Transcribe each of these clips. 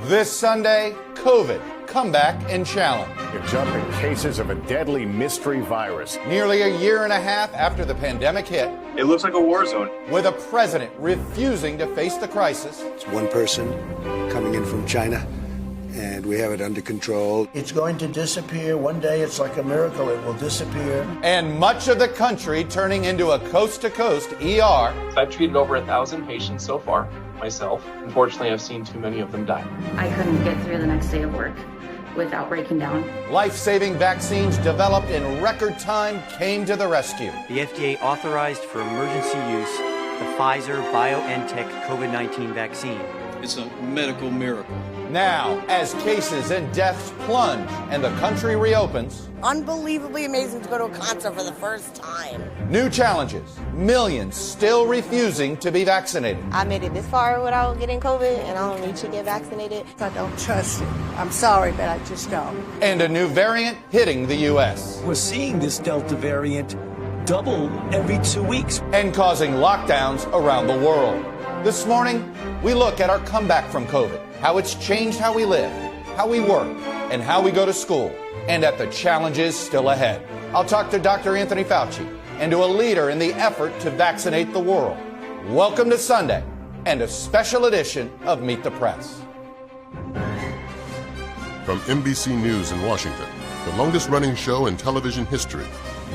This Sunday, COVID, comeback and challenge. A jump in cases of a deadly mystery virus. Nearly a year and a half after the pandemic hit. It looks like a war zone. With a president refusing to face the crisis. It's one person coming in from China, and we have it under control. It's going to disappear. One day, it's like a miracle. It will disappear. And much of the country turning into a coast-to-coast ER. I've treated over 1,000 patients so far, myself. Unfortunately, I've seen too many of them die. I couldn't get through the next day of work without breaking down. Life-saving vaccines developed in record time came to the rescue. The FDA authorized for emergency use the Pfizer-BioNTech COVID-19 vaccine. It's a medical miracle. Now, as cases and deaths plunge and the country reopens, unbelievably amazing to go to a concert for the first time. New challenges, millions still refusing to be vaccinated. I made it this far without getting COVID, and I don't need to get vaccinated. I don't trust it. I'm sorry, but I just don't. And a new variant hitting the U.S. We're seeing this Delta variant double every 2 weeks. And causing lockdowns around the world. This morning, we look at our comeback from COVID, how it's changed how we live, how we work, and how we go to school, and at the challenges still ahead. I'll talk to Dr. Anthony Fauci and to a leader in the effort to vaccinate the world. Welcome to Sunday and a special edition of Meet the Press. From NBC News in Washington, the longest-running show in television history,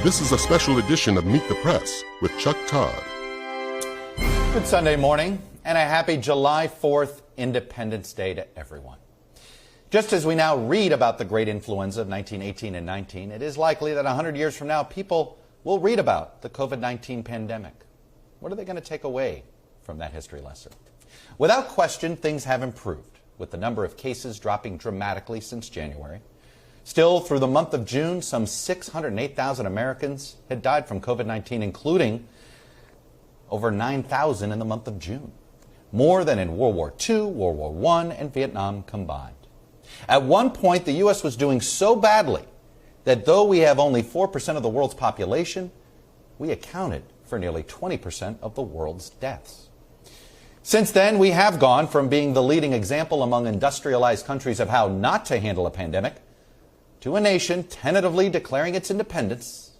this is a special edition of Meet the Press with Chuck Todd. Good Sunday morning, and a happy July 4th Independence Day to everyone. Just as we now read about the great influenza of 1918 and 19, it is likely that 100 years from now, people will read about the COVID-19 pandemic. What are they going to take away from that history lesson? Without question, things have improved, with the number of cases dropping dramatically since January. Still, through the month of June, some 608,000 Americans had died from COVID-19, including over 9,000 in the month of June. More than in World War II, World War I, and Vietnam combined. At one point, the U.S. was doing so badly that though we have only 4% of the world's population, we accounted for nearly 20% of the world's deaths. Since then, we have gone from being the leading example among industrialized countries of how not to handle a pandemic to a nation tentatively declaring its independence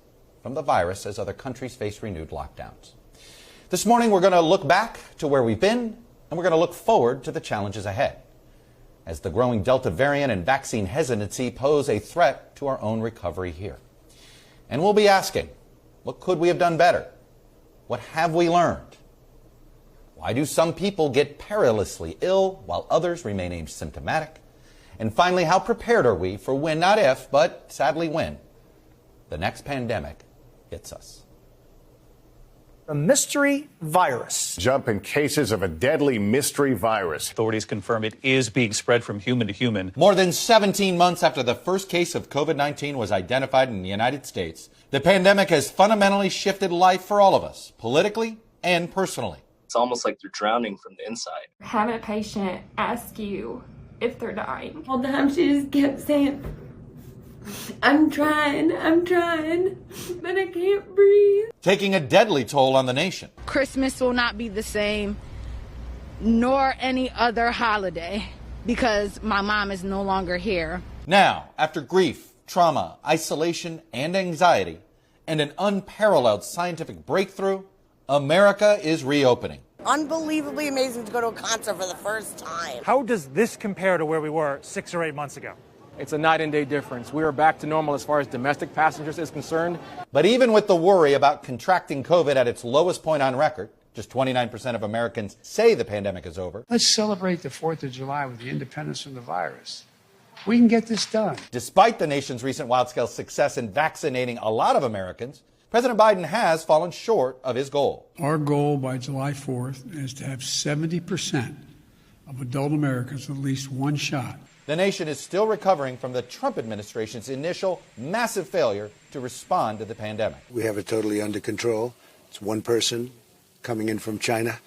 from the virus as other countries face renewed lockdowns. This morning, we're going to look back to where we've been, and we're going to look forward to the challenges ahead, as the growing Delta variant and vaccine hesitancy pose a threat to our own recovery here. And we'll be asking, what could we have done better? What have we learned? Why do some people get perilously ill while others remain asymptomatic? And finally, how prepared are we for when, not if, but sadly when, the next pandemic hits us? A mystery virus. Jump in cases of a deadly mystery virus. Authorities confirm it is being spread from human to human. More than 17 months after the first case of COVID-19 was identified in the United States, the pandemic has fundamentally shifted life for all of us, politically and personally. It's almost like they're drowning from the inside. Having a patient ask you if they're dying. All the time she just kept saying, I'm trying, but I can't breathe. Taking a deadly toll on the nation. Christmas will not be the same, nor any other holiday, because my mom is no longer here. Now, after grief, trauma, isolation, and anxiety, and an unparalleled scientific breakthrough, America is reopening. Unbelievably amazing to go to a concert for the first time. How does this compare to where we were 6 or 8 months ago? It's a night and day difference. We are back to normal as far as domestic passengers is concerned. But even with the worry about contracting COVID at its lowest point on record, just 29% of Americans say the pandemic is over. Let's celebrate the 4th of July with the independence from the virus. We can get this done. Despite the nation's recent wild-scale success in vaccinating a lot of Americans, President Biden has fallen short of his goal. Our goal by July 4th is to have 70% of adult Americans with at least one shot. The nation is still recovering from the Trump administration's initial massive failure to respond to the pandemic. We have it totally under control. It's one person coming in from China,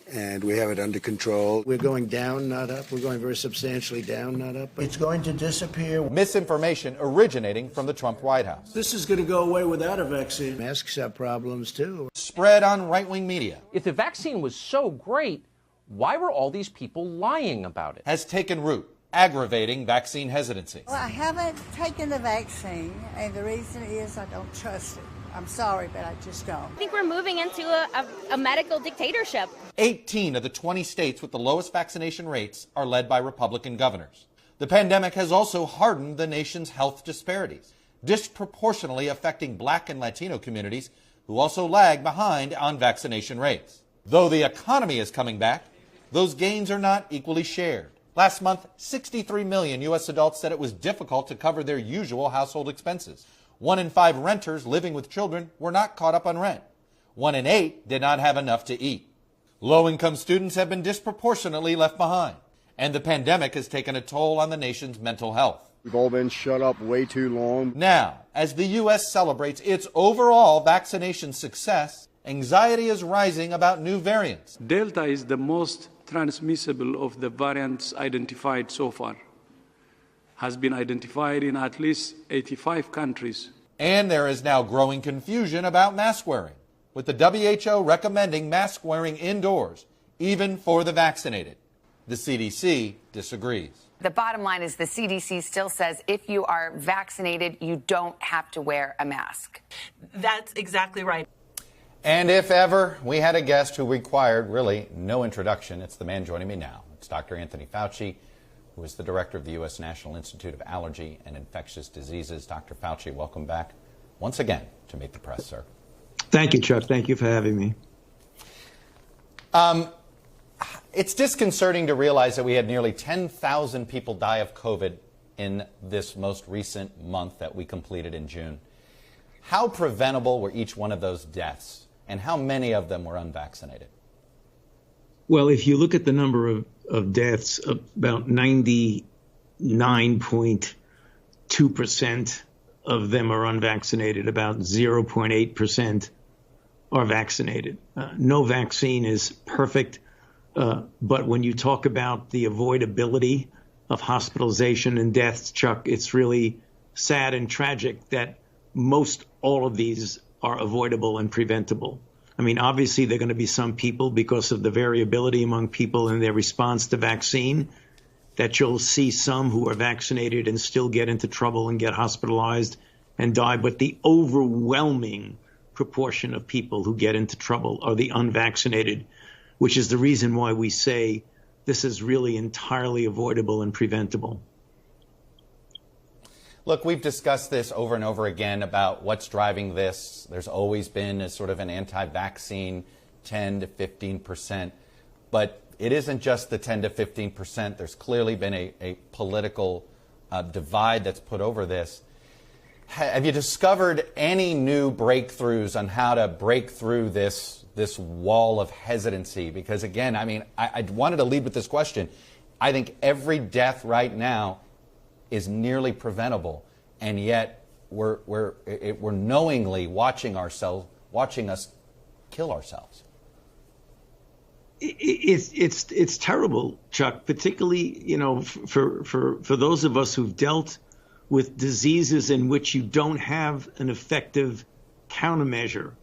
and we have it under control. We're going down, not up. We're going very substantially down, not up. It's going to disappear. Misinformation originating from the Trump White House. This is going to go away without a vaccine. Masks have problems, too. Spread on right-wing media. If the vaccine was so great, Why were all these people lying about it? Has taken root, aggravating vaccine hesitancy. Well, I haven't taken the vaccine, and the reason is I don't trust it. I'm sorry, but I just don't. I think we're moving into a medical dictatorship. 18 of the 20 states with the lowest vaccination rates are led by Republican governors. The pandemic has also hardened the nation's health disparities, disproportionately affecting Black and Latino communities who also lag behind on vaccination rates. Though the economy is coming back, those gains are not equally shared. Last month, 63 million U.S. adults said it was difficult to cover their usual household expenses. 1 in 5 renters living with children were not caught up on rent. 1 in 8 did not have enough to eat. Low-income students have been disproportionately left behind, and the pandemic has taken a toll on the nation's mental health. We've all been shut up way too long. Now, as the U.S. celebrates its overall vaccination success, anxiety is rising about new variants. Delta is the most transmissible of the variants identified so far. Has been identified in at least 85 countries. And there is now growing confusion about mask wearing, with the WHO recommending mask wearing indoors, even for the vaccinated. The CDC disagrees. The bottom line is the CDC still says if you are vaccinated, you don't have to wear a mask. That's exactly right. And if ever we had a guest who required really no introduction, it's the man joining me now. It's Dr. Anthony Fauci, who is the director of the U.S. National Institute of Allergy and Infectious Diseases. Dr. Fauci, welcome back once again to Meet the Press, sir. Thank you, Chuck. Thank you for having me. It's disconcerting to realize that we had nearly 10,000 people die of COVID in this most recent month that we completed in June. How preventable were each one of those deaths, and how many of them were unvaccinated? Well, if you look at the number of deaths, about 99.2% of them are unvaccinated. About 0.8% are vaccinated. No vaccine is perfect, but when you talk about the avoidability of hospitalization and deaths, Chuck, it's really sad and tragic that most all of these are avoidable and preventable. I mean, obviously, there are going to be some people, because of the variability among people in their response to vaccine, that you'll see some who are vaccinated and still get into trouble and get hospitalized and die. But the overwhelming proportion of people who get into trouble are the unvaccinated, which is the reason why we say this is really entirely avoidable and preventable. Look, we've discussed this over and over again about what's driving this. There's always been a sort of an anti-vaccine 10 to 15%. But it isn't just the 10 to 15%. There's clearly been a political divide that's put over this. Have you discovered any new breakthroughs on how to break through this wall of hesitancy? Because, again, I mean, I wanted to lead with this question. I think every death right now is nearly preventable, and yet we're knowingly watching us kill ourselves. It's terrible, Chuck. Particularly, you know, for those of us who've dealt with diseases in which you don't have an effective countermeasure,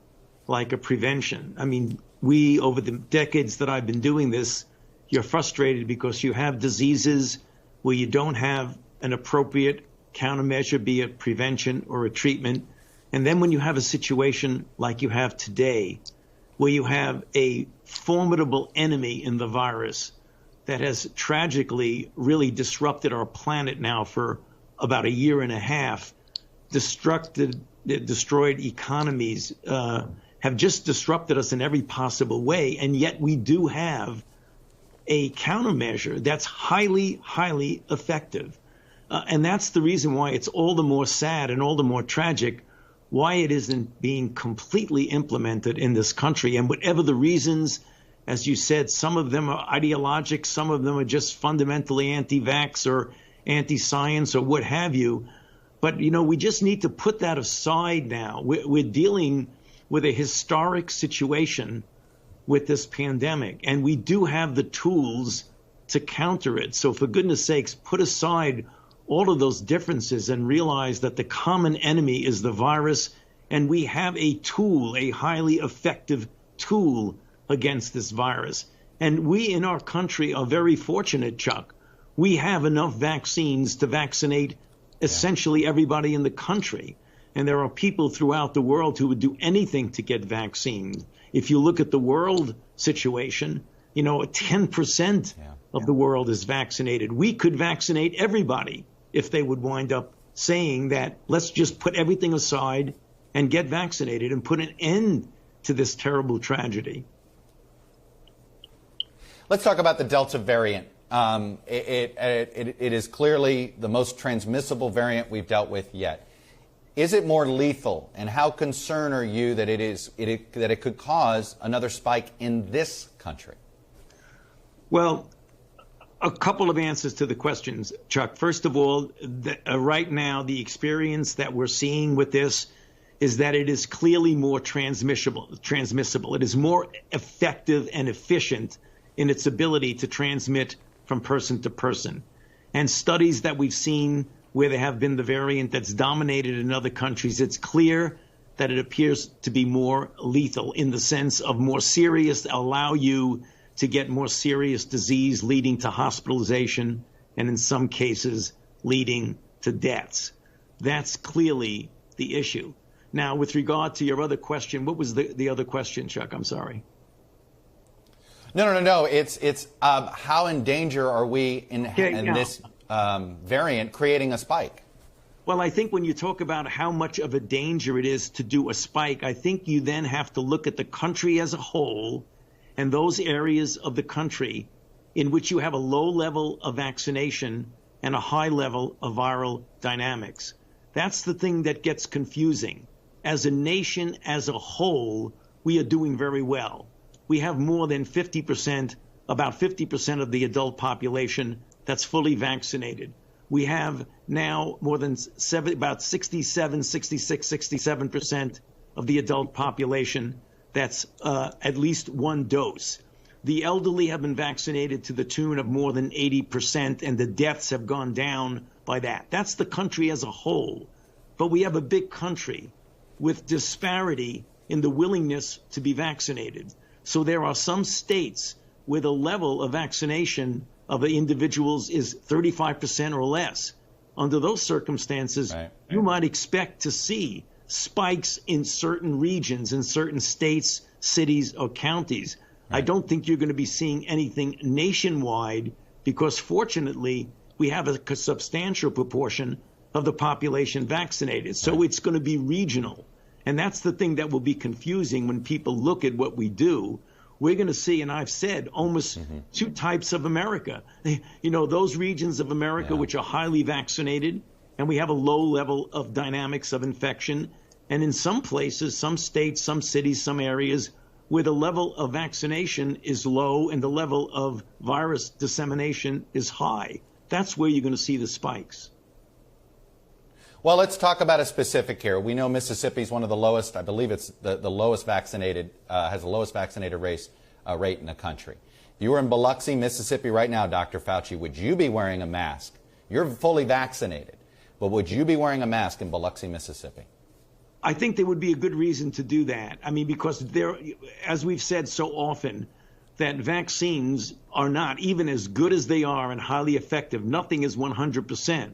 like a prevention. I mean, over the decades that I've been doing this, you're frustrated because you have diseases where you don't have an appropriate countermeasure, be it prevention or a treatment. And then when you have a situation like you have today, where you have a formidable enemy in the virus that has tragically really disrupted our planet now for about a year and a half, destroyed economies, have just disrupted us in every possible way. And yet we do have a countermeasure that's highly, highly effective. And that's the reason why it's all the more sad and all the more tragic why it isn't being completely implemented in this country. And whatever the reasons, as you said, some of them are ideologic, some of them are just fundamentally anti-vax or anti-science or what have you. But, you know, we just need to put that aside now. We're dealing with a historic situation with this pandemic, and we do have the tools to counter it. So for goodness sakes, put aside all of those differences and realize that the common enemy is the virus, and we have a tool, a highly effective tool against this virus. And we in our country are very fortunate, Chuck. We have enough vaccines to vaccinate essentially everybody in the country. And there are people throughout the world who would do anything to get vaccinated. If you look at the world situation, 10% of the world is vaccinated. We could vaccinate everybody if they would wind up saying that let's just put everything aside and get vaccinated and put an end to this terrible tragedy. Let's talk about the Delta variant. It is clearly the most transmissible variant we've dealt with yet. Is it more lethal, and how concerned are you that it could cause another spike in this country? Well, a couple of answers to the questions, Chuck. First of all, right now, the experience that we're seeing with this is that it is clearly more transmissible. It is more effective and efficient in its ability to transmit from person to person. And studies that we've seen where there have been the variant that's dominated in other countries, it's clear that it appears to be more lethal in the sense of more serious, allow you to get more serious disease leading to hospitalization and in some cases leading to deaths. That's clearly the issue. Now, with regard to your other question, what was the other question, Chuck? I'm sorry. No. It's how in danger are we in this variant creating a spike? Well, I think when you talk about how much of a danger it is to do a spike, I think you then have to look at the country as a whole and those areas of the country in which you have a low level of vaccination and a high level of viral dynamics. That's the thing that gets confusing. As a nation as a whole, we are doing very well. We have more than 50%, about 50% of the adult population that's fully vaccinated. We have now more than about 67% of the adult population that's at least one dose. The elderly have been vaccinated to the tune of more than 80%, and the deaths have gone down by that. That's the country as a whole. But we have a big country with disparity in the willingness to be vaccinated. So there are some states where the level of vaccination of the individuals is 35% or less. Under those circumstances, you might expect to see spikes in certain regions, in certain states, cities, or counties. I don't think you're going to be seeing anything nationwide because, fortunately, we have a substantial proportion of the population vaccinated. So it's going to be regional. And that's the thing that will be confusing when people look at what we do. We're going to see, and I've said, almost two types of America. Those regions of America which are highly vaccinated, and we have a low level of dynamics of infection. And in some places, some states, some cities, some areas where the level of vaccination is low and the level of virus dissemination is high. That's where you're going to see the spikes. Well, let's talk about a specific here. We know Mississippi is one of the lowest, I believe it's the lowest vaccinated, has the lowest vaccinated rate in the country. If you were in Biloxi, Mississippi right now, Dr. Fauci, would you be wearing a mask? You're fully vaccinated, but would you be wearing a mask in Biloxi, Mississippi? I think there would be a good reason to do that. I mean, because there, as we've said so often, that vaccines are not, even as good as they are and highly effective, nothing is 100%.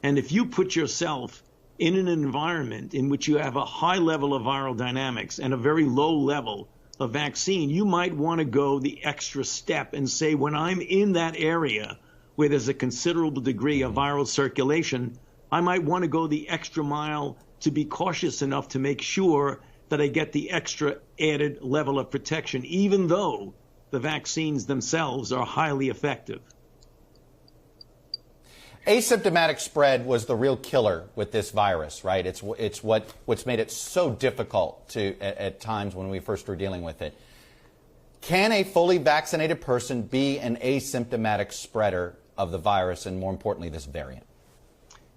And if you put yourself in an environment in which you have a high level of viral dynamics and a very low level of vaccine, you might want to go the extra step and say, when I'm in that area where there's a considerable degree of viral circulation, I might want to go the extra mile to be cautious enough to make sure that I get the extra added level of protection, even though the vaccines themselves are highly effective. Asymptomatic spread was the real killer with this virus, right? It's what's made it so difficult to at times when we first were dealing with it. Can a fully vaccinated person be an asymptomatic spreader of the virus and, more importantly, this variant?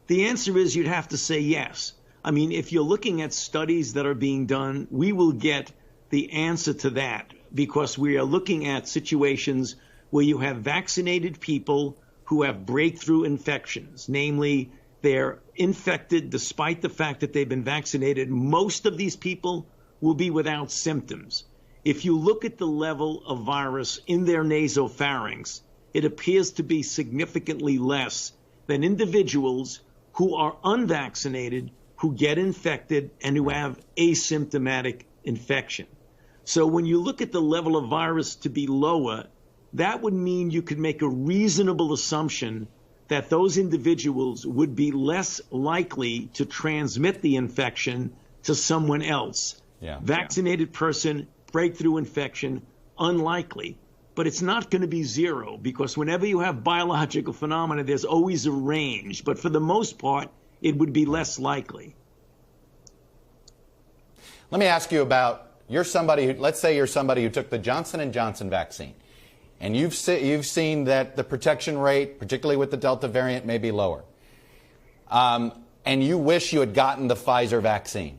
The answer is you'd have to say yes. I mean, if you're looking at studies that are being done, we will get the answer to that because we are looking at situations where you have vaccinated people who have breakthrough infections, namely they're infected despite the fact that they've been vaccinated. Most of these people will be without symptoms. if you look at the level of virus in their nasopharynx, it appears to be significantly less than individuals who are unvaccinated, who get infected, and who have asymptomatic infection. So when you look at the level of virus to be lower, that would mean you could make a reasonable assumption that those individuals would be less likely to transmit the infection to someone else. Vaccinated person, breakthrough infection, unlikely. But it's not going to be zero, because whenever you have biological phenomena, there's always a range. But for the most part, it would be less likely. Let me ask you about, let's say you're somebody who took the Johnson & Johnson vaccine, and you've seen that the protection rate, particularly with the Delta variant, may be lower. And you wish you had gotten the Pfizer vaccine.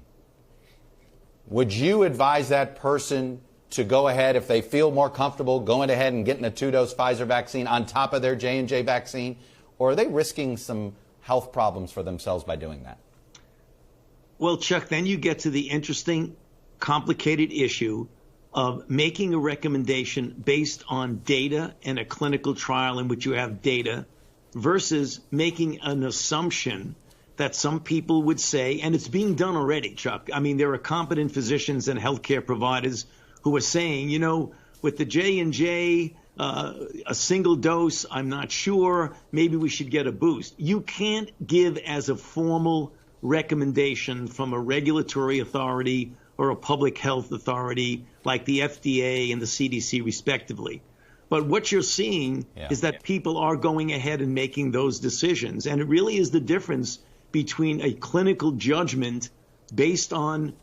Would you advise that person to go ahead, if they feel more comfortable going ahead and getting a 2-dose Pfizer vaccine on top of their J&J vaccine? Or are they risking some health problems for themselves by doing that? Well, Chuck, then you get to the interesting, complicated issue of making a recommendation based on data and a clinical trial in which you have data versus making an assumption that some people would say, and it's being done already, Chuck. I mean, there are competent physicians and healthcare providers who are saying, you know, with the J&J, a single dose, I'm not sure, maybe we should get a boost. You can't give as a formal recommendation from a regulatory authority or a public health authority like the FDA and the CDC respectively. But what you're seeing is that people are going ahead and making those decisions. And it really is the difference between a clinical judgment based on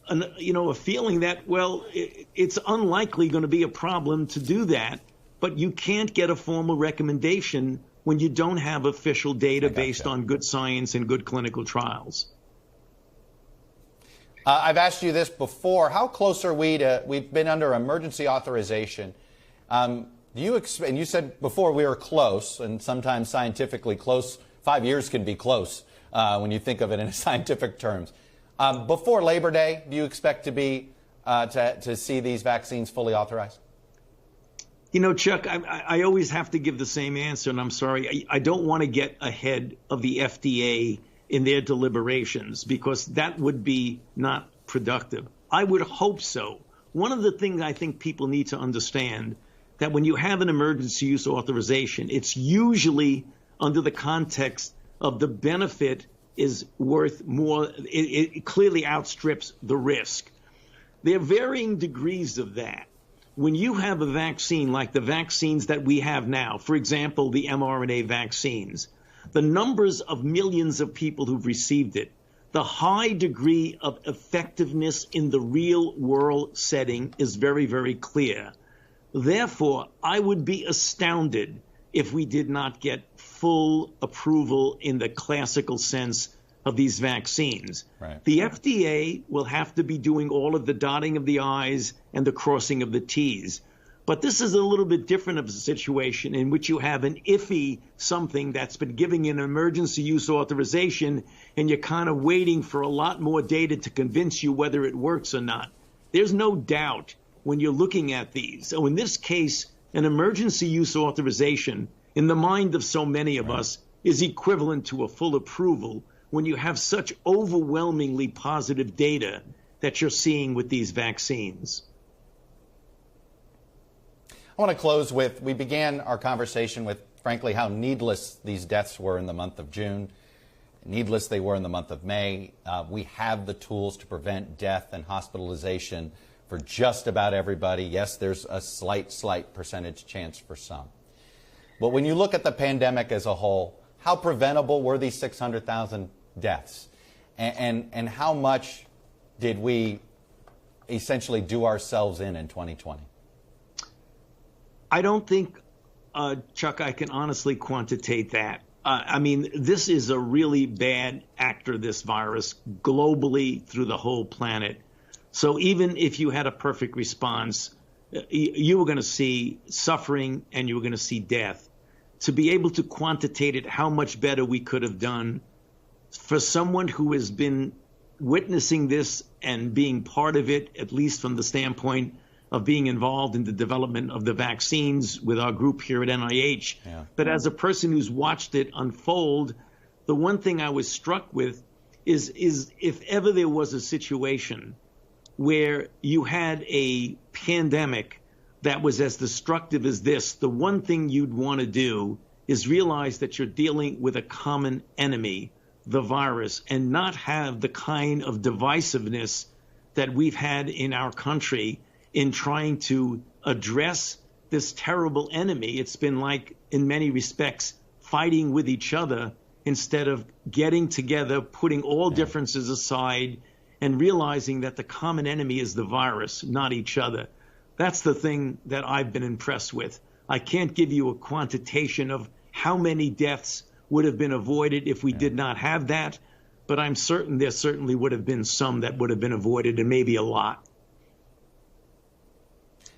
a feeling that, well, it's unlikely going to be a problem to do that, but you can't get a formal recommendation when you don't have official data based on good science and good clinical trials. I've asked you this before. How close are we to, we've been under emergency authorization. Do you expect, and you said before we were close, and sometimes scientifically close, 5 years can be close when you think of it in scientific terms. Before Labor Day, do you expect to be to see these vaccines fully authorized? You know, Chuck, I always have to give the same answer, and I'm sorry. I don't want to get ahead of the FDA in their deliberations, because that would be not productive. I would hope so. One of the things I think people need to understand, that when you have an emergency use authorization, it's usually under the context of the benefit is worth more. It clearly outstrips the risk. There are varying degrees of that. When you have a vaccine like the vaccines that we have now, for example, the mRNA vaccines, the numbers of millions of people who've received it, the high degree of effectiveness in the real world setting is very, very clear. Therefore, I would be astounded if we did not get full approval in the classical sense of these vaccines. Right. The FDA will have to be doing all of the dotting of the I's and the crossing of the T's. But this is a little bit different of a situation in which you have an iffy something that's been giving an emergency use authorization, and you're kind of waiting for a lot more data to convince you whether it works or not. There's no doubt when you're looking at these. So in this case, an emergency use authorization in the mind of so many of us is equivalent to a full approval when you have such overwhelmingly positive data that you're seeing with these vaccines. I want to close with, we began our conversation with, frankly, how needless these deaths were in the month of June. Needless they were in the month of May. We have the tools to prevent death and hospitalization for just about everybody. Yes, there's a slight percentage chance for some. But when you look at the pandemic as a whole, how preventable were these 600,000 deaths? And how much did we essentially do ourselves in 2020? I don't think, Chuck, I can honestly quantitate that. I mean, this is a really bad actor, this virus, globally through the whole planet. So even if you had a perfect response, you were going to see suffering and you were going to see death. To be able to quantitate it, how much better we could have done for someone who has been witnessing this and being part of it, at least from the standpoint of being involved in the development of the vaccines with our group here at NIH. Yeah. But as a person who's watched it unfold, the one thing I was struck with is if ever there was a situation where you had a pandemic that was as destructive as this, the one thing you'd want to do is realize that you're dealing with a common enemy, the virus, and not have the kind of divisiveness that we've had in our country in trying to address this terrible enemy. It's been like, in many respects, fighting with each other instead of getting together, putting all differences aside, and realizing that the common enemy is the virus, not each other. That's the thing that I've been impressed with. I can't give you a quantitation of how many deaths would have been avoided if we did not have that, but I'm certain there certainly would have been some that would have been avoided, and maybe a lot.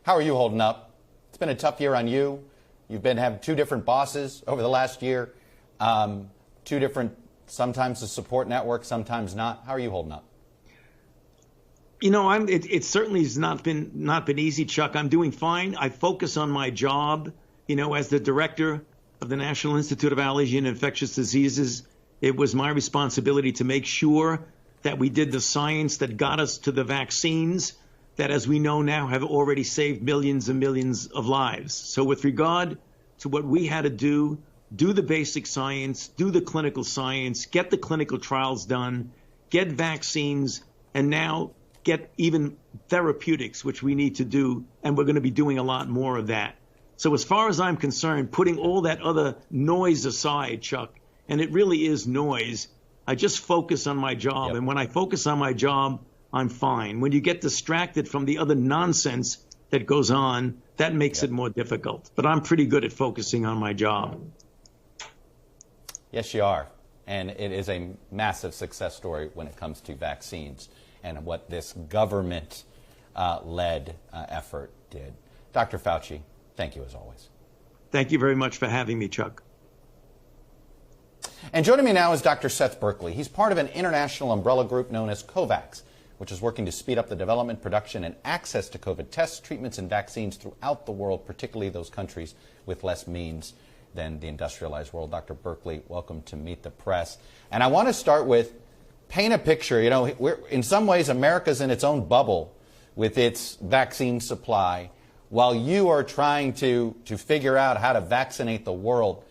How are you holding up? It's been a tough year on you. You've been having 2 different bosses over the last year, 2 different, sometimes a support network, sometimes not. How are you holding up? You know, it certainly has not been easy, Chuck. I'm doing fine. I focus on my job, you know, as the director of the National Institute of Allergy and Infectious Diseases. It was my responsibility to make sure that we did the science that got us to the vaccines that, as we know now, have already saved millions and millions of lives. So with regard to what we had to do the basic science, do the clinical science, get the clinical trials done, get vaccines, and now get even therapeutics, which we need to do, and we're going to be doing a lot more of that. So as far as I'm concerned, putting all that other noise aside, Chuck, and it really is noise, I just focus on my job. Yep. And when I focus on my job, I'm fine. When you get distracted from the other nonsense that goes on, that makes it more difficult. But I'm pretty good at focusing on my job. Yes, you are. And it is a massive success story when it comes to vaccines and what this government-led effort did. Dr. Fauci, thank you as always. Thank you very much for having me, Chuck. And joining me now is Dr. Seth Berkley. He's part of an international umbrella group known as COVAX, which is working to speed up the development, production, and access to COVID tests, treatments, and vaccines throughout the world, particularly those countries with less means than the industrialized world. Dr. Berkley, welcome to Meet the Press. And I want to start with paint a picture. You know, in some ways, America's in its own bubble with its vaccine supply, while you are trying to figure out how to vaccinate the world.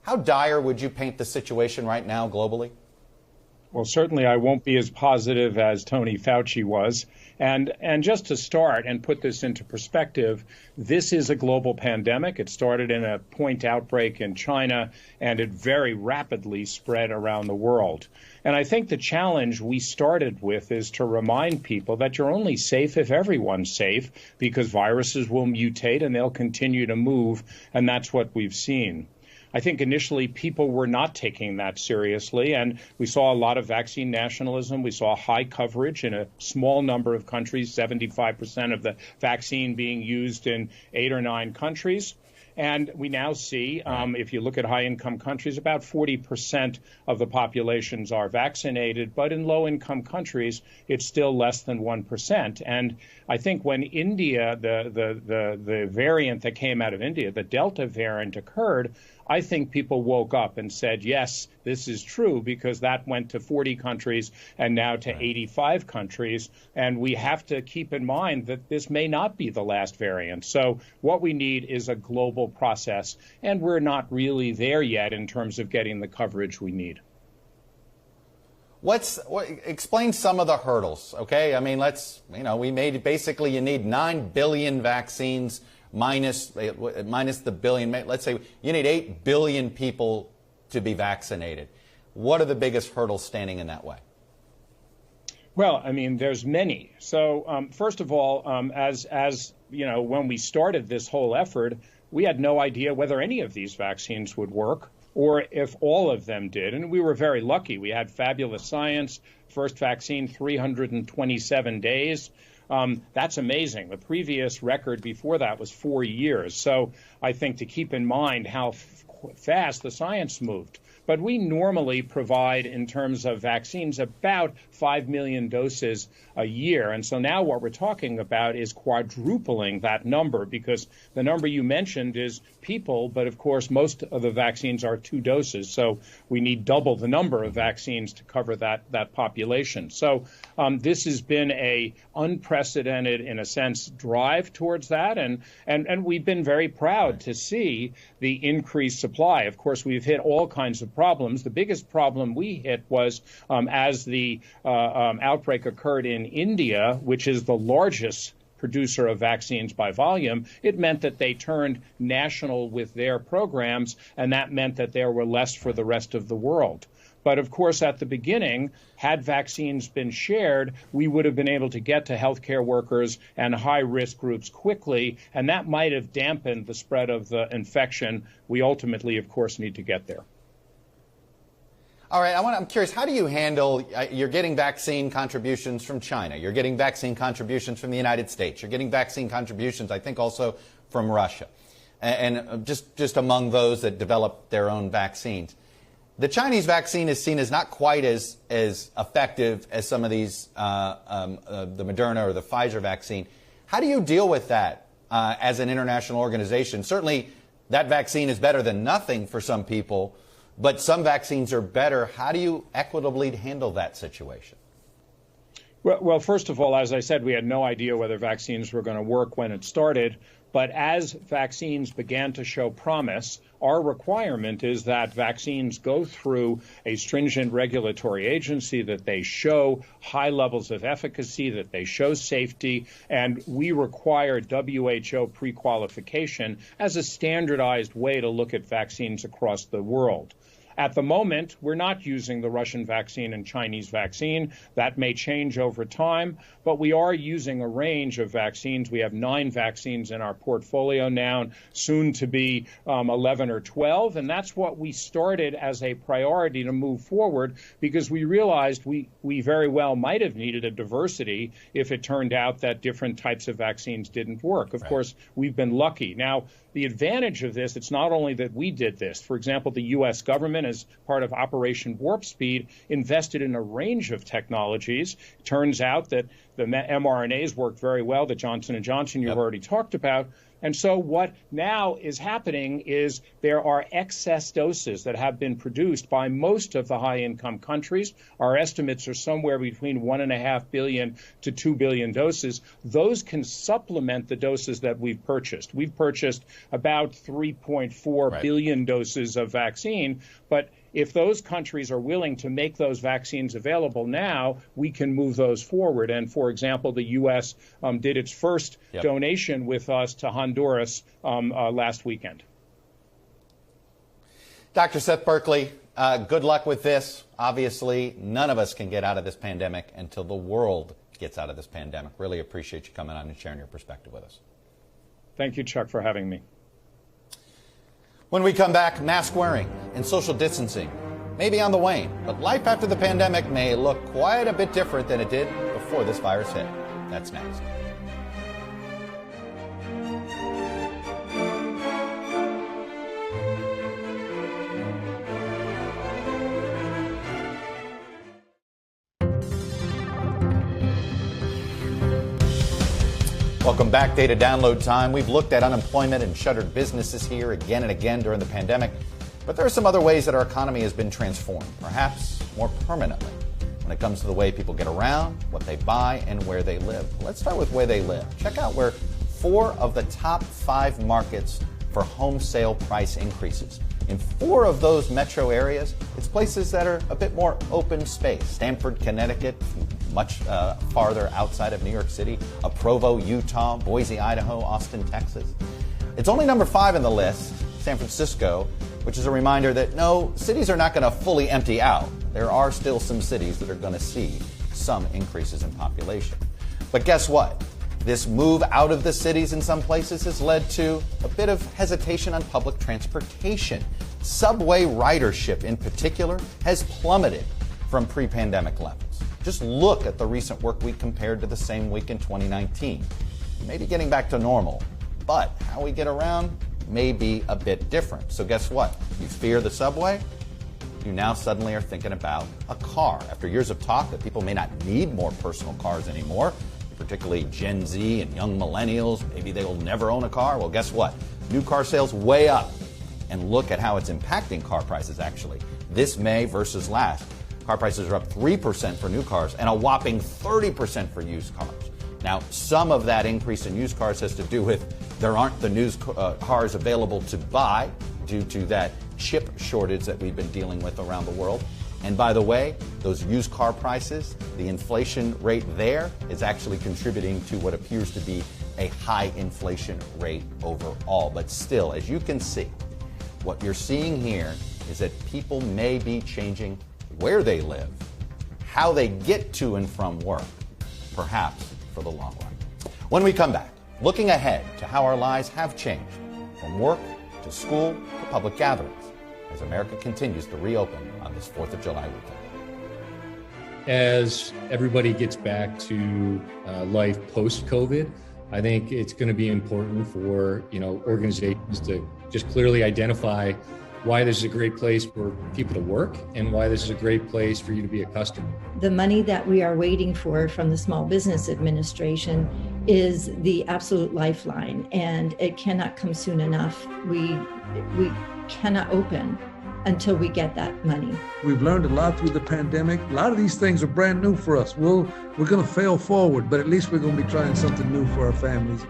How dire would you paint the situation right now globally? Well, certainly I won't be as positive as Tony Fauci was. And just to start and put this into perspective, this is a global pandemic. It started in a point outbreak in China, and it very rapidly spread around the world. And I think the challenge we started with is to remind people that you're only safe if everyone's safe, because viruses will mutate and they'll continue to move, and that's what we've seen. I think initially people were not taking that seriously, and we saw a lot of vaccine nationalism. We saw high coverage in a small number of countries, 75% of the vaccine being used in 8 or 9 countries. And we now see, if you look at high-income countries, about 40% of the populations are vaccinated. But in low-income countries, it's still less than 1%. And I think when India, the variant that came out of India, the Delta variant occurred, I think people woke up and said, yes, this is true, because that went to 40 countries and now to 85 countries. And we have to keep in mind that this may not be the last variant. So what we need is a global process, and we're not really there yet in terms of getting the coverage we need. Explain some of the hurdles, okay? I mean, basically you need 9 billion vaccines minus the billion. Let's say you need 8 billion people to be vaccinated. What are the biggest hurdles standing in that way? Well, I mean, there's many. So first of all, as you know, when we started this whole effort, we had no idea whether any of these vaccines would work, or if all of them did. And we were very lucky. We had fabulous science. First vaccine, 327 days. That's amazing. The previous record before that was 4 years. So I think to keep in mind how fast the science moved. But we normally provide, in terms of vaccines, about 5 million doses a year. And so now what we're talking about is quadrupling that number, because the number you mentioned is people, but of course most of the vaccines are 2 doses. So we need double the number of vaccines to cover that population. So this has been a unprecedented, in a sense, drive towards that. And we've been very proud to see the increased supply. Of course, we've hit all kinds of problems. The biggest problem we hit was as the outbreak occurred in India, which is the largest producer of vaccines by volume, it meant that they turned national with their programs, and that meant that there were less for the rest of the world. But of course, at the beginning, had vaccines been shared, we would have been able to get to healthcare workers and high-risk groups quickly, and that might have dampened the spread of the infection. We ultimately, of course, need to get there. All right, I'm curious, how do you handle, you're getting vaccine contributions from China, you're getting vaccine contributions from the United States, you're getting vaccine contributions, I think, also from Russia, and just among those that develop their own vaccines. The Chinese vaccine is seen as not quite as effective as some of these, the Moderna or the Pfizer vaccine. How do you deal with that as an international organization? Certainly, that vaccine is better than nothing for some people, but some vaccines are better. How do you equitably handle that situation? Well, first of all, as I said, we had no idea whether vaccines were going to work when it started. But as vaccines began to show promise, our requirement is that vaccines go through a stringent regulatory agency, that they show high levels of efficacy, that they show safety, and we require WHO pre-qualification as a standardized way to look at vaccines across the world. At the moment, we're not using the Russian vaccine and Chinese vaccine. That may change over time, but we are using a range of vaccines. We have 9 vaccines in our portfolio now, soon to be 11 or 12, and that's what we started as a priority to move forward, because we realized we very well might have needed a diversity if it turned out that different types of vaccines didn't work. Of course, we've been lucky. Now, the advantage of this, it's not only that we did this. For example, the U.S. government, as part of Operation Warp Speed, invested in a range of technologies. It turns out that the mRNAs worked very well, that Johnson & Johnson you've already talked about. And so what now is happening is there are excess doses that have been produced by most of the high-income countries. Our estimates are somewhere between 1.5 billion to 2 billion doses. Those can supplement the doses that we've purchased. We've purchased about 3.4 billion doses of vaccine, but if those countries are willing to make those vaccines available now, we can move those forward. And, for example, the U.S. did its first donation with us to Honduras last weekend. Dr. Seth Berkley, good luck with this. Obviously, none of us can get out of this pandemic until the world gets out of this pandemic. Really appreciate you coming on and sharing your perspective with us. Thank you, Chuck, for having me. When we come back, mask wearing and social distancing may be on the wane, but life after the pandemic may look quite a bit different than it did before this virus hit. That's next. Welcome back. Data download time. We've looked at unemployment and shuttered businesses here again and again during the pandemic. But there are some other ways that our economy has been transformed, perhaps more permanently, when it comes to the way people get around, what they buy, and where they live. Let's start with where they live. Check out where 4 of the top 5 markets for home sale price increases. In 4 of those metro areas, it's places that are a bit more open space. Stamford, Connecticut, much farther outside of New York City, Provo, Utah, Boise, Idaho, Austin, Texas. It's only number 5 in the list, San Francisco, which is a reminder that no, cities are not going to fully empty out. There are still some cities that are going to see some increases in population. But guess what? This move out of the cities in some places has led to a bit of hesitation on public transportation. Subway ridership in particular has plummeted from pre-pandemic levels. Just look at the recent work week compared to the same week in 2019. Maybe getting back to normal, but how we get around may be a bit different. So guess what? You fear the subway? You now suddenly are thinking about a car. After years of talk that people may not need more personal cars anymore, particularly Gen Z and young millennials, maybe they will never own a car. Well, guess what? New car sales way up. And look at how it's impacting car prices, actually. This May versus last, car prices are up 3% for new cars and a whopping 30% for used cars. Now, some of that increase in used cars has to do with there aren't the new cars available to buy due to that chip shortage that we've been dealing with around the world. And by the way, those used car prices, the inflation rate there is actually contributing to what appears to be a high inflation rate overall. But still, as you can see, what you're seeing here is that people may be changing where they live, how they get to and from work, perhaps for the long run. When we come back, looking ahead to how our lives have changed from work to school to public gatherings as America continues to reopen on this 4th of July weekend. As everybody gets back to life post-COVID, I think it's going to be important for organizations to just clearly identify why this is a great place for people to work and why this is a great place for you to be a customer. The money that we are waiting for from the Small Business Administration is the absolute lifeline, and it cannot come soon enough. We cannot open until we get that money. We've learned a lot through the pandemic. A lot of these things are brand new for us. We're going to fail forward, but at least we're going to be trying something new for our families.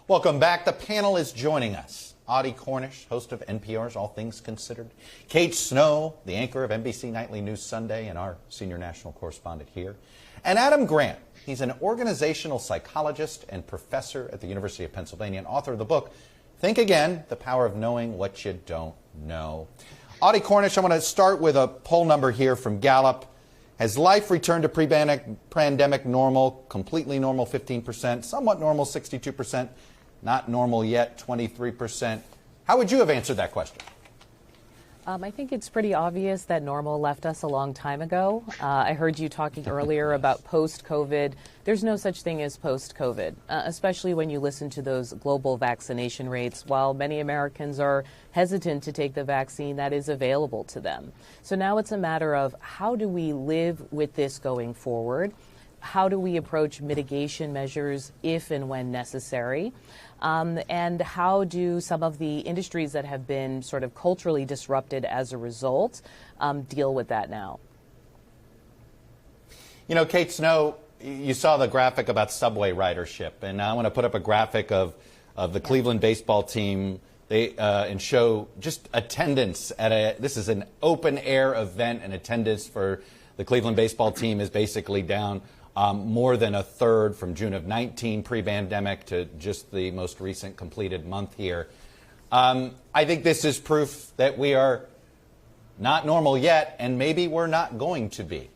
Welcome back. The panel is joining us. Audie Cornish, host of NPR's All Things Considered. Kate Snow, the anchor of NBC Nightly News Sunday and our senior national correspondent here. And Adam Grant. He's an organizational psychologist and professor at the University of Pennsylvania and author of the book, Think Again, The Power of Knowing What You Don't Know. Audie Cornish, I want to start with a poll number here from Gallup. Has life returned to pre-pandemic normal, completely normal 15%, somewhat normal 62%, not normal yet 23%? How would you have answered that question? I think it's pretty obvious that normal left us a long time ago. I heard you talking earlier about post-COVID. There's no such thing as post-COVID, especially when you listen to those global vaccination rates. While many Americans are hesitant to take the vaccine that is available to them. So now it's a matter of how do we live with this going forward? How do we approach mitigation measures if and when necessary? And how do some of the industries that have been sort of culturally disrupted as a result deal with that now? You know, Kate Snow, you saw the graphic about subway ridership, and I want to put up a graphic of the Cleveland baseball team and show just attendance at this is an open air event, and attendance for the Cleveland baseball team is basically down more than a third from June of 19 pre-pandemic to just the most recent completed month here. I think this is proof that we are not normal yet, and maybe we're not going to be.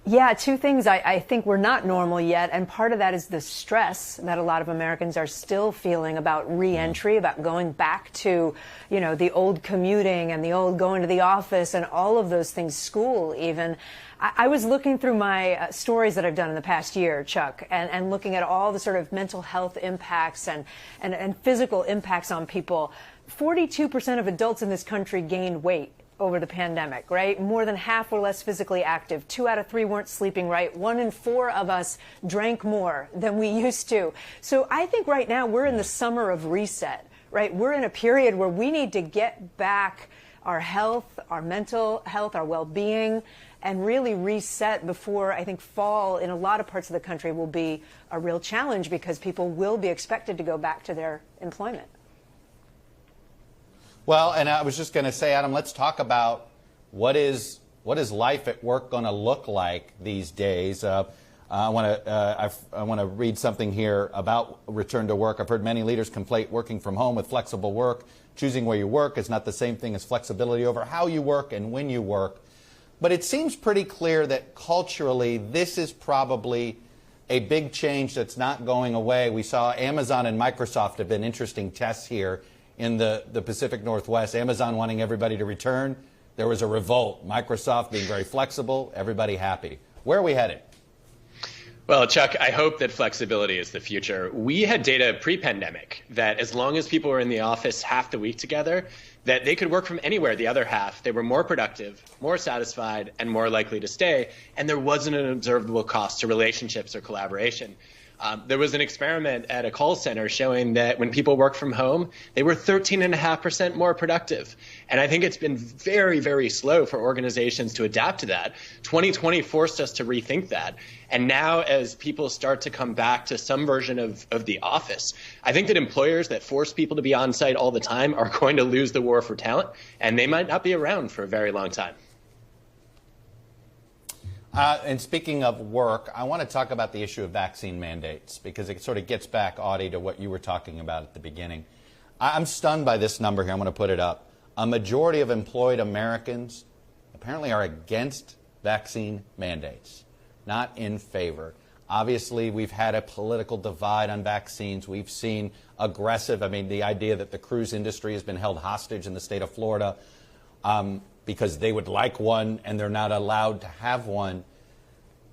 Yeah, two things. I think we're not normal yet, and part of that is the stress that a lot of Americans are still feeling about re-entry, about going back to, the old commuting and the old going to the office and all of those things, school even. I was looking through my stories that I've done in the past year, Chuck, and looking at all the sort of mental health impacts and physical impacts on people. 42% of adults in this country gained weight over the pandemic, right? More than half were less physically active. 2 out of 3 weren't sleeping right. 1 in 4 of us drank more than we used to. So I think right now we're in the summer of reset, right? We're in a period where we need to get back our health, our mental health, our well-being, and really reset before I think fall in a lot of parts of the country will be a real challenge because people will be expected to go back to their employment. Well, and I was just going to say, Adam, let's talk about what is life at work going to look like these days. I want to read something here about return to work. I've heard many leaders conflate working from home with flexible work. Choosing where you work is not the same thing as flexibility over how you work and when you work. But it seems pretty clear that culturally this is probably a big change that's not going away. We saw Amazon and Microsoft have been interesting tests here in the Pacific Northwest. Amazon wanting everybody to return. There was a revolt. Microsoft being very flexible. Everybody happy. Where are we headed? Well, Chuck, I hope that flexibility is the future. We had data pre-pandemic that as long as people were in the office half the week together, that they could work from anywhere the other half. They were more productive, more satisfied, and more likely to stay. And there wasn't an observable cost to relationships or collaboration. There was an experiment at a call center showing that when people work from home, they were 13.5% more productive. And I think it's been very, very slow for organizations to adapt to that. 2020 forced us to rethink that. And now as people start to come back to some version of the office, I think that employers that force people to be on site all the time are going to lose the war for talent, and they might not be around for a very long time. And speaking of work, I want to talk about the issue of vaccine mandates because it sort of gets back, Audie, to what you were talking about at the beginning. I'm stunned by this number here. I'm going to put it up. A majority of employed Americans apparently are against vaccine mandates, not in favor. Obviously, we've had a political divide on vaccines. We've seen aggressive, the idea that the cruise industry has been held hostage in the state of Florida because they would like one and they're not allowed to have one.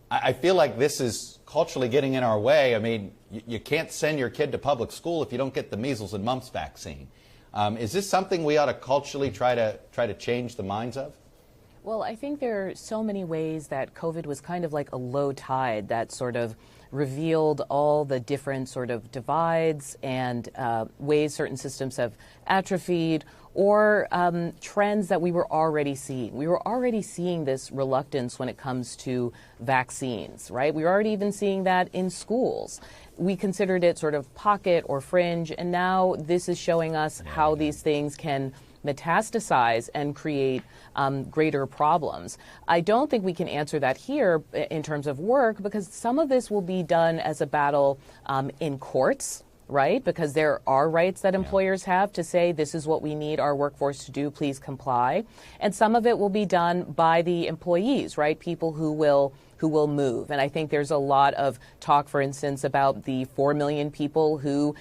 I feel like this is culturally getting in our way. You can't send your kid to public school if you don't get the measles and mumps vaccine. Is this something we ought to culturally try to change the minds of? Well, I think there are so many ways that COVID was kind of like a low tide that sort of revealed all the different sort of divides and ways certain systems have atrophied or trends that we were already seeing. We were already seeing this reluctance when it comes to vaccines, right? We were already even seeing that in schools. We considered it sort of pocket or fringe, and now this is showing us how these things can metastasize and create greater problems. I don't think we can answer that here in terms of work because some of this will be done as a battle in courts, right? Because there are rights that employers have to say this is what we need our workforce to do, please comply. And some of it will be done by the employees, right? People who will move. And I think there's a lot of talk, for instance, about the 4 million people who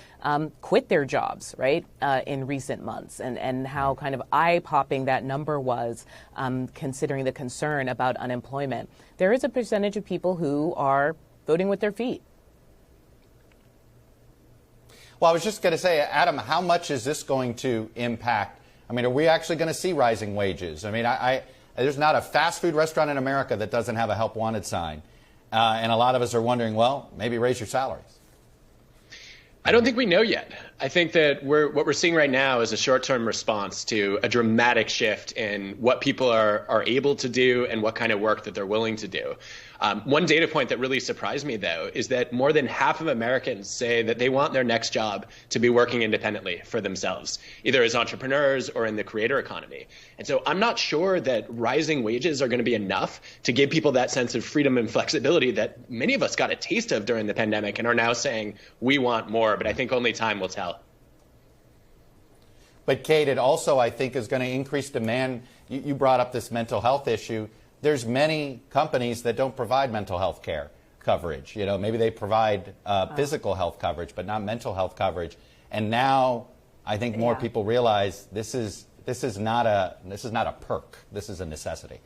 quit their jobs, right, in recent months, and how kind of eye-popping that number was, considering the concern about unemployment. There is a percentage of people who are voting with their feet. Well, I was just going to say, Adam, how much is this going to impact? Are we actually going to see rising wages? There's not a fast food restaurant in America that doesn't have a help wanted sign. And a lot of us are wondering, well, maybe raise your salaries. I don't think we know yet. I think that what we're seeing right now is a short-term response to a dramatic shift in what people are able to do and what kind of work that they're willing to do. One data point that really surprised me, though, is that more than half of Americans say that they want their next job to be working independently for themselves, either as entrepreneurs or in the creator economy. And so I'm not sure that rising wages are going to be enough to give people that sense of freedom and flexibility that many of us got a taste of during the pandemic and are now saying we want more. But I think only time will tell. But, Kate, it also, I think, is going to increase demand. You brought up this mental health issue. There's many companies that don't provide mental health care coverage. Maybe they provide physical health coverage, but not mental health coverage. And now I think more people realize this is not a perk. This is a necessity.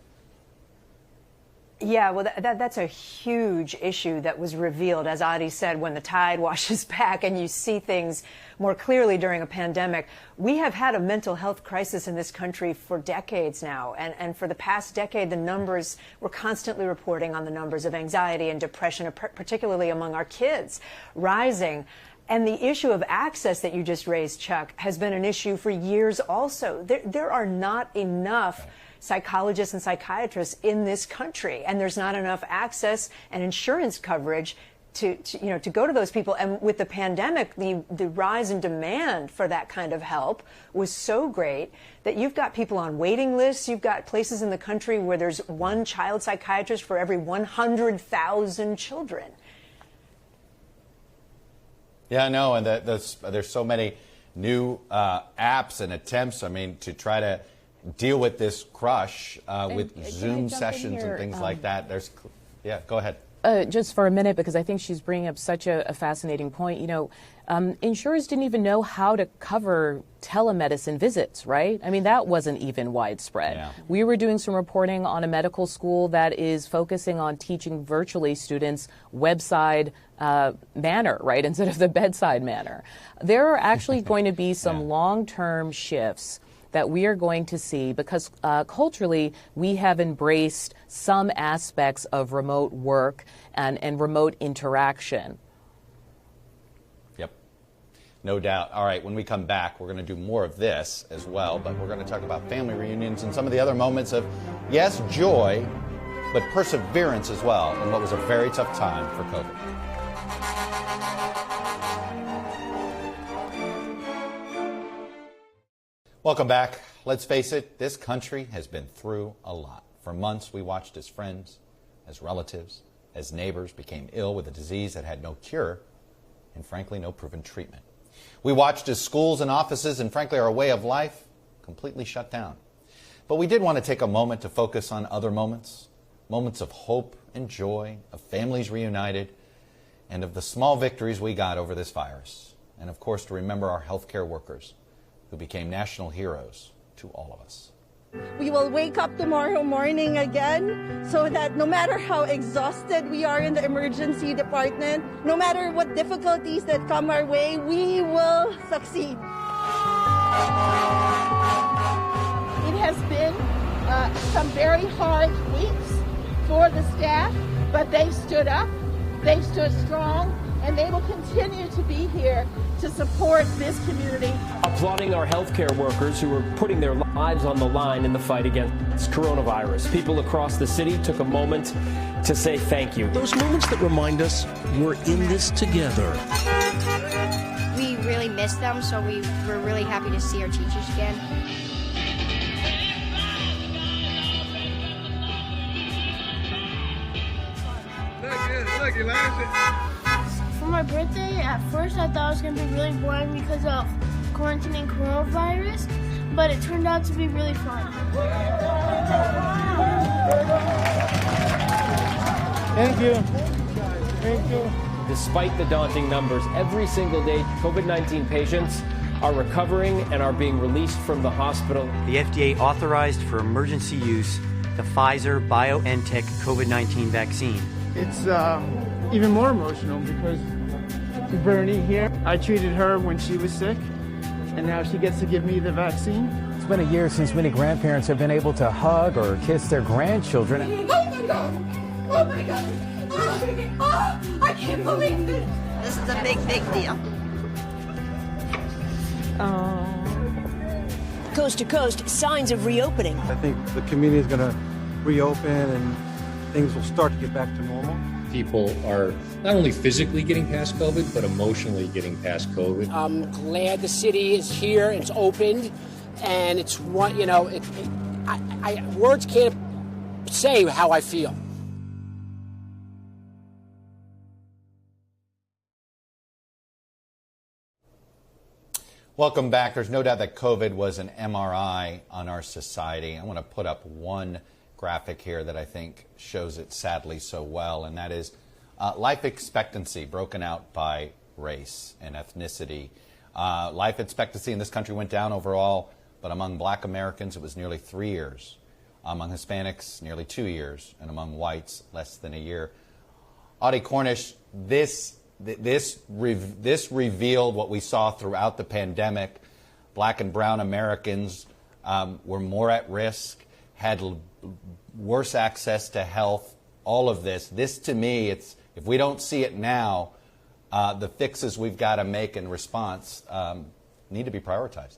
Yeah, well, that's a huge issue that was revealed, as Audie said, when the tide washes back and you see things more clearly during a pandemic. We have had a mental health crisis in this country for decades now. And for the past decade, the numbers, we're constantly reporting on the numbers of anxiety and depression, particularly among our kids, rising. And the issue of access that you just raised, Chuck, has been an issue for years also. There are not enough psychologists and psychiatrists in this country, and there's not enough access and insurance coverage to go to those people. And with the pandemic, the rise in demand for that kind of help was so great that you've got people on waiting lists. You've got places in the country where there's one child psychiatrist for every 100,000 children. Yeah, I know, and there's so many new apps and attempts, to try to deal with this crush with Zoom sessions and things like that. Go ahead. just for a minute, because I think she's bringing up such a fascinating point. You know, insurers didn't even know how to cover telemedicine visits, right? I mean, that wasn't even widespread. Yeah. We were doing some reporting on a medical school that is focusing on teaching virtually students webside manner, right, instead of the bedside manner. There are actually going to be some long-term shifts that we are going to see because culturally we have embraced some aspects of remote work and remote interaction. Yep, no doubt. All right, when we come back, we're going to do more of this as well, but we're going to talk about family reunions and some of the other moments of, yes, joy, but perseverance as well in what was a very tough time for COVID. Welcome back. Let's face it, this country has been through a lot. For months, we watched as friends, as relatives, as neighbors became ill with a disease that had no cure and, frankly, no proven treatment. We watched as schools and offices and, frankly, our way of life completely shut down. But we did want to take a moment to focus on other moments, moments of hope and joy, of families reunited, and of the small victories we got over this virus. And, of course, to remember our healthcare workers who became national heroes to all of us. We will wake up tomorrow morning again so that no matter how exhausted we are in the emergency department, no matter what difficulties that come our way, we will succeed. It has been some very hard weeks for the staff, but they stood up, they stood strong, and they will continue to be here to support this community. Applauding our healthcare workers who are putting their lives on the line in the fight against coronavirus. People across the city took a moment to say thank you. Those moments that remind us we're in this together. We really miss them, so we were really happy to see our teachers again. Look, Elijah. For my birthday, at first I thought it was going to be really boring because of quarantining coronavirus, but it turned out to be really fun. Thank you. Thank you. Despite the daunting numbers, every single day COVID-19 patients are recovering and are being released from the hospital. The FDA authorized for emergency use the Pfizer-BioNTech COVID-19 vaccine. It's even more emotional because Bernie here, I treated her when she was sick, and now she gets to give me the vaccine. It's been a year since many grandparents have been able to hug or kiss their grandchildren. Oh my God! Oh my God! Oh, I can't believe it! This is a big, big deal. Coast to coast, signs of reopening. I think the community is going to reopen and things will start to get back to normal. People are not only physically getting past COVID, but emotionally getting past COVID. I'm glad the city is here, it's opened, and it's one, you know, words can't say how I feel. Welcome back. There's no doubt that COVID was an MRI on our society. I want to put up one graphic here that I think shows it sadly so well, and that is life expectancy broken out by race and ethnicity. Life expectancy in this country went down overall, but among black Americans it was nearly 3 years. Among Hispanics, nearly 2 years, and among whites, less than a year. Audie Cornish, this revealed what we saw throughout the pandemic. Black and brown Americans were more at risk, had worse access to health, all of this. This, to me, if we don't see it now, the fixes we've got to make in response need to be prioritized.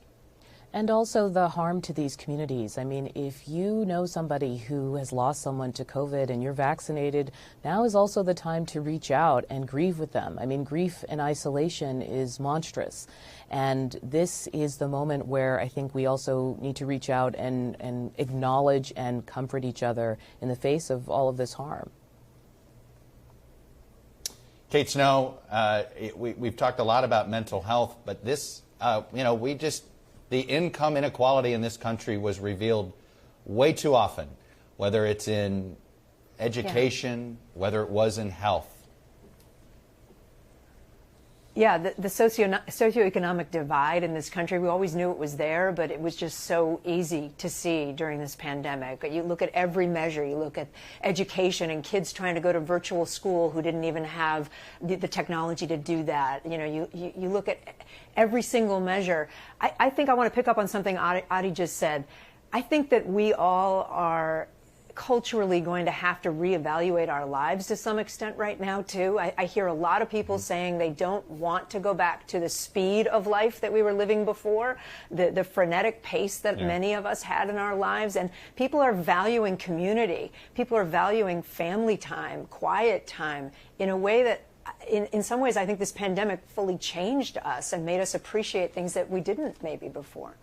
And also the harm to these communities. I mean, if you know somebody who has lost someone to COVID and you're vaccinated, now is also the time to reach out and grieve with them. I mean, grief in isolation is monstrous. And this is the moment where I think we also need to reach out and acknowledge and comfort each other in the face of all of this harm. Kate Snow, we've talked a lot about mental health, but this, the income inequality in this country was revealed way too often, whether it's in education, whether it was in health. Yeah, the socioeconomic divide in this country, we always knew it was there, but it was just so easy to see during this pandemic. You look at every measure. You look at education and kids trying to go to virtual school who didn't even have the technology to do that. You know, you look at every single measure. I think I want to pick up on something Adi just said. I think that we all are culturally going to have to reevaluate our lives to some extent right now, too. I hear a lot of people saying they don't want to go back to the speed of life that we were living before, the frenetic pace that many of us had in our lives. And people are valuing community. People are valuing family time, quiet time, in a way that in some ways I think this pandemic fully changed us and made us appreciate things that we didn't maybe before.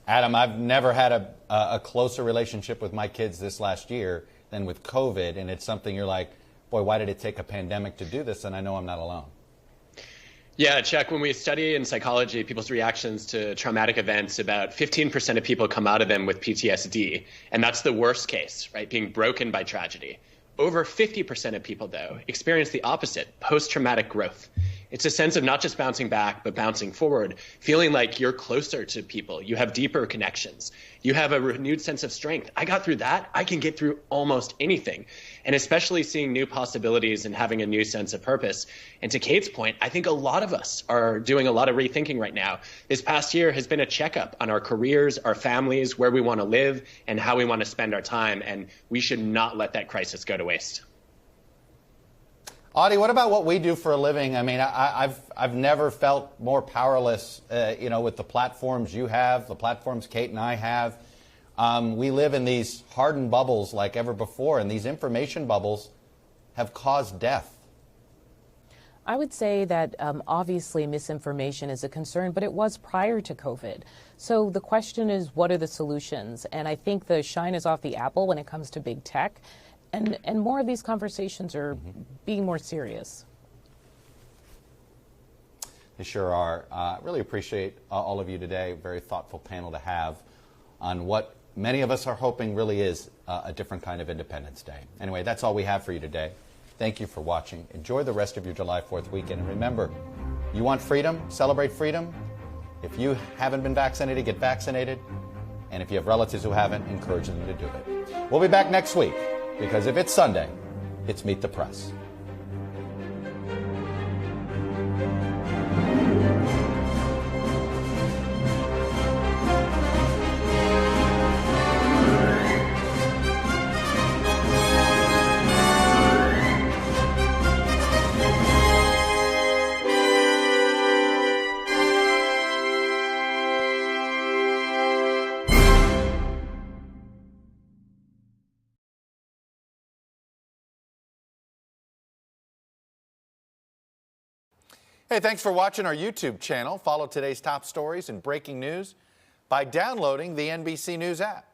Adam, I've never had a closer relationship with my kids this last year than with COVID, and it's something you're like, boy, why did it take a pandemic to do this? And I know I'm not alone. Yeah, Chuck, when we study in psychology people's reactions to traumatic events, about 15% of people come out of them with PTSD, and that's the worst case, right, being broken by tragedy. Over 50% of people, though, experience the opposite, post-traumatic growth. It's a sense of not just bouncing back, but bouncing forward, feeling like you're closer to people. You have deeper connections. You have a renewed sense of strength. I got through that. I can get through almost anything. And especially seeing new possibilities and having a new sense of purpose. And to Kate's point, I think a lot of us are doing a lot of rethinking right now. This past year has been a checkup on our careers, our families, where we want to live, and how we want to spend our time. And we should not let that crisis go to waste. Audie, what about what we do for a living? I mean, I've never felt more powerless, with the platforms you have, the platforms Kate and I have. We live in these hardened bubbles like ever before, and these information bubbles have caused death. I would say that obviously misinformation is a concern, but it was prior to COVID. So the question is, what are the solutions? And I think the shine is off the apple when it comes to big tech. And more of these conversations are being more serious. They sure are. Really appreciate all of you today. Very thoughtful panel to have on what many of us are hoping really is a different kind of Independence Day. Anyway, that's all we have for you today. Thank you for watching. Enjoy the rest of your July 4th weekend. And remember, you want freedom? Celebrate freedom. If you haven't been vaccinated, get vaccinated. And if you have relatives who haven't, encourage them to do it. We'll be back next week. Because if it's Sunday, it's Meet the Press. Hey, thanks for watching our YouTube channel. Follow today's top stories and breaking news by downloading the NBC News app.